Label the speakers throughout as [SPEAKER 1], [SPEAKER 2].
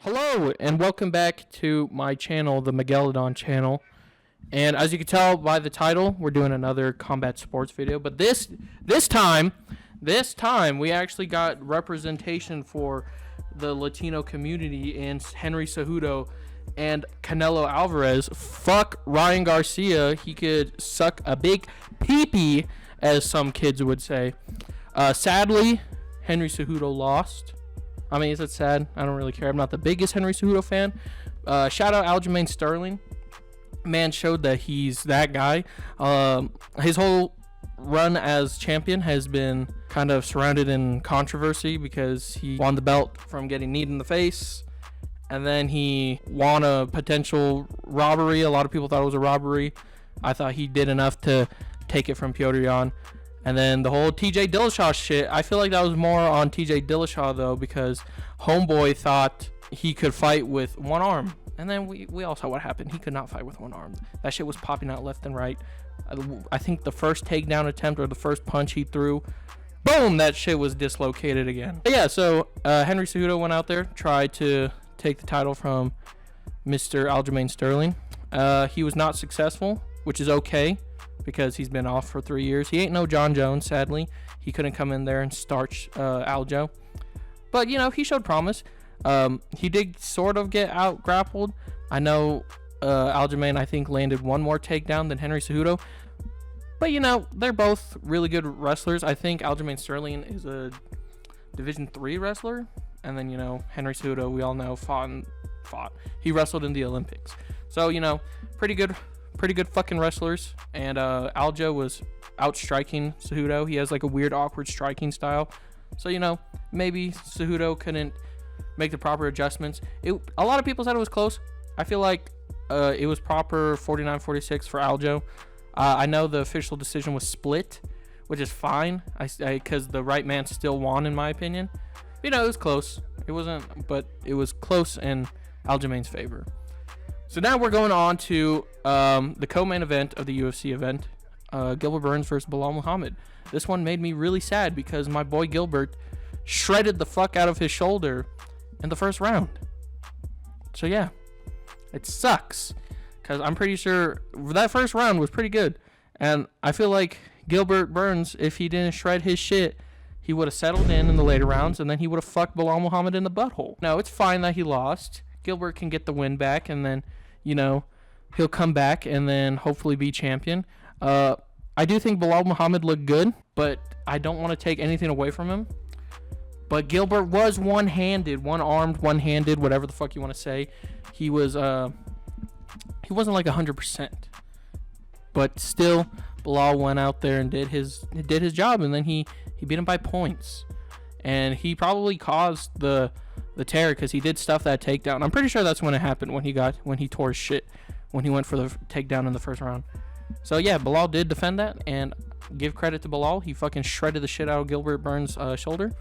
[SPEAKER 1] Hello and welcome back to my channel, the Megalodon channel. And as you can tell by the title, we're doing another combat sports video. But this time we actually got representation for the Latino community and Henry Cejudo and Canelo Alvarez. Fuck Ryan Garcia. He could suck a big pee-pee, as some kids would say. Sadly, Henry Cejudo lost. I mean, is it sad? I don't really care. I'm not the biggest Henry Cejudo fan. Shout out Aljamain Sterling. Man showed that he's that guy. His whole run as champion has been kind of surrounded in controversy because he won the belt from getting kneed in the face. And then he won a potential robbery. A lot of people thought it was a robbery. I thought he did enough to take it from Petr Yan. And then the whole TJ Dillashaw shit, I feel like that was more on TJ Dillashaw, though, because Homeboy thought he could fight with one arm. And then we all saw what happened. He could not fight with one arm. That shit was popping out left and right. I think the first takedown attempt or the first punch he threw, boom, that shit was dislocated again. But yeah, so Henry Cejudo went out there, tried to take the title from Mr. Aljamain Sterling. He was not successful, which is okay, because he's been off for 3 years. He ain't no John Jones, sadly. He couldn't come in there and starch Aljo. But, you know, he showed promise. He did sort of get out grappled. I know Aljamain, I think, landed one more takedown than Henry Cejudo. But, you know, they're both really good wrestlers. I think Aljamain Sterling is a Division III wrestler. And then, you know, Henry Cejudo, we all know, fought. He wrestled in the Olympics. So, you know, pretty good fucking wrestlers. And Aljo was outstriking Cejudo. He has like a weird, awkward striking style. So, you know, maybe Cejudo couldn't make the proper adjustments. A lot of people said it was close. I feel like it was proper 49-46 for Aljo. I know the official decision was split, which is fine, because the right man still won, in my opinion. You know, it was close. It wasn't, but it was close in Aljamain's favor. So now we're going on to the co-main event of the UFC event, Gilbert Burns versus Belal Muhammad. This one made me really sad because my boy Gilbert shredded the fuck out of his shoulder in the first round. So yeah, it sucks because I'm pretty sure that first round was pretty good. And I feel like Gilbert Burns, if he didn't shred his shit, he would have settled in the later rounds, and then he would have fucked Belal Muhammad in the butthole. Now, it's fine that he lost. Gilbert can get the win back, and then, you know, he'll come back and then hopefully be champion. I do think Belal Muhammad looked good, but I don't want to take anything away from him. But Gilbert was one-handed, one-armed, one-handed, whatever the fuck you want to say. He was, he wasn't like 100%. But still, Belal went out there and did his job, and then he beat him by points. And he probably caused the tear because he did stuff that takedown. I'm pretty sure that's when it happened, when he tore his shit, when he went for the takedown in the first round. So yeah, Belal did defend that, and give credit to Belal. He fucking shredded the shit out of Gilbert Burns' shoulder.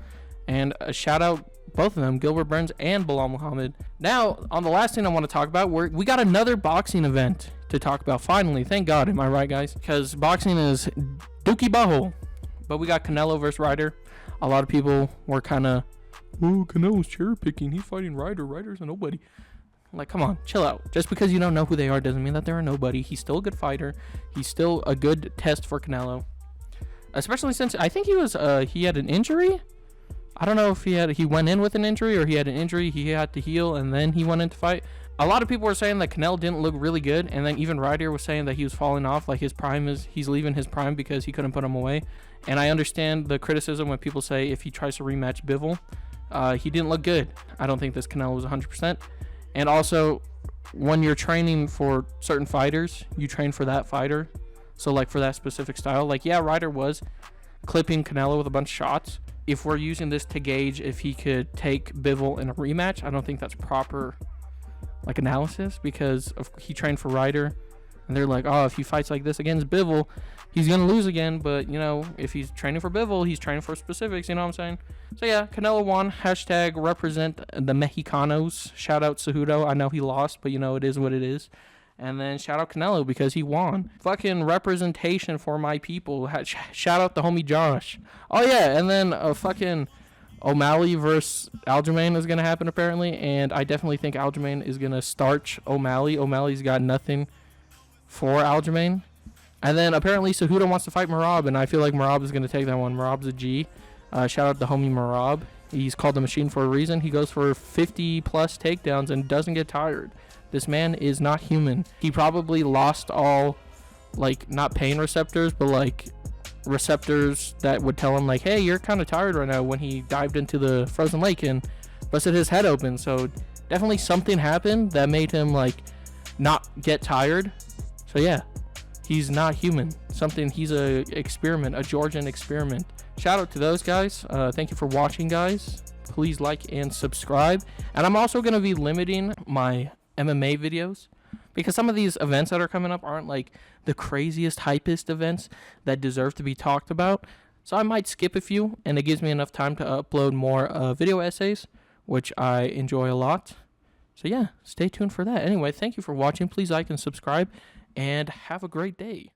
[SPEAKER 1] And a shout out both of them, Gilbert Burns and Belal Muhammad. Now, on the last thing I want to talk about, we got another boxing event to talk about. Finally, thank God, am I right, guys? Because boxing is dookie butthole. But we got Canelo versus Ryder. A lot of people were kind of, oh, Canelo's cherry picking. He's fighting Ryder. Ryder's a nobody. Like, come on, chill out. Just because you don't know who they are doesn't mean that they're a nobody. He's still a good fighter. He's still a good test for Canelo. Especially since I think he had an injury. I don't know if he went in with an injury or he had an injury. He had to heal and then he went in to fight. A lot of people were saying that Canelo didn't look really good, and then even Ryder was saying that he was falling off, like he's leaving his prime because he couldn't put him away. And I understand the criticism when people say if he tries to rematch Bivol, he didn't look good. I don't think this Canelo was 100%. And also, when you're training for certain fighters, you train for that fighter. So like for that specific style, like yeah, Ryder was clipping Canelo with a bunch of shots. If we're using this to gauge if he could take Bivol in a rematch, I don't think that's proper like analysis, because he trained for Ryder, and they're like, oh, if he fights like this against Bivol, he's gonna lose again. But you know, if he's training for Bivol, he's training for specifics. You know what I'm saying? So yeah, Canelo won. Hashtag represent the Mexicanos. Shout out Cejudo. I know he lost, but you know, it is what it is. And then shout out Canelo because he won. Fucking representation for my people. Shout out the homie Josh. Oh yeah, and then fucking O'Malley versus Aljamain is going to happen apparently, and I definitely think Aljamain is going to starch O'Malley. O'Malley's got nothing for Aljamain. And then apparently Cejudo wants to fight Merab, and I feel like Merab is going to take that one. Merab's a G. Shout out to homie Merab. He's called the machine for a reason. He goes for 50-plus takedowns and doesn't get tired. This man is not human. He probably lost all, like, not pain receptors, but, like, receptors that would tell him, like, hey, you're kind of tired right now, when he dived into the frozen lake and busted his head open. So definitely something happened that made him, like, not get tired. So, yeah, he's not human. He's a experiment, a Georgian experiment. Shout out to those guys. Thank you for watching, guys. Please like and subscribe. And I'm also going to be limiting my MMA videos, because some of these events that are coming up aren't like the craziest, hypest events that deserve to be talked about. So I might skip a few, and it gives me enough time to upload more video essays, which I enjoy a lot. So yeah, stay tuned for that. Anyway, thank you for watching. Please like and subscribe, and have a great day.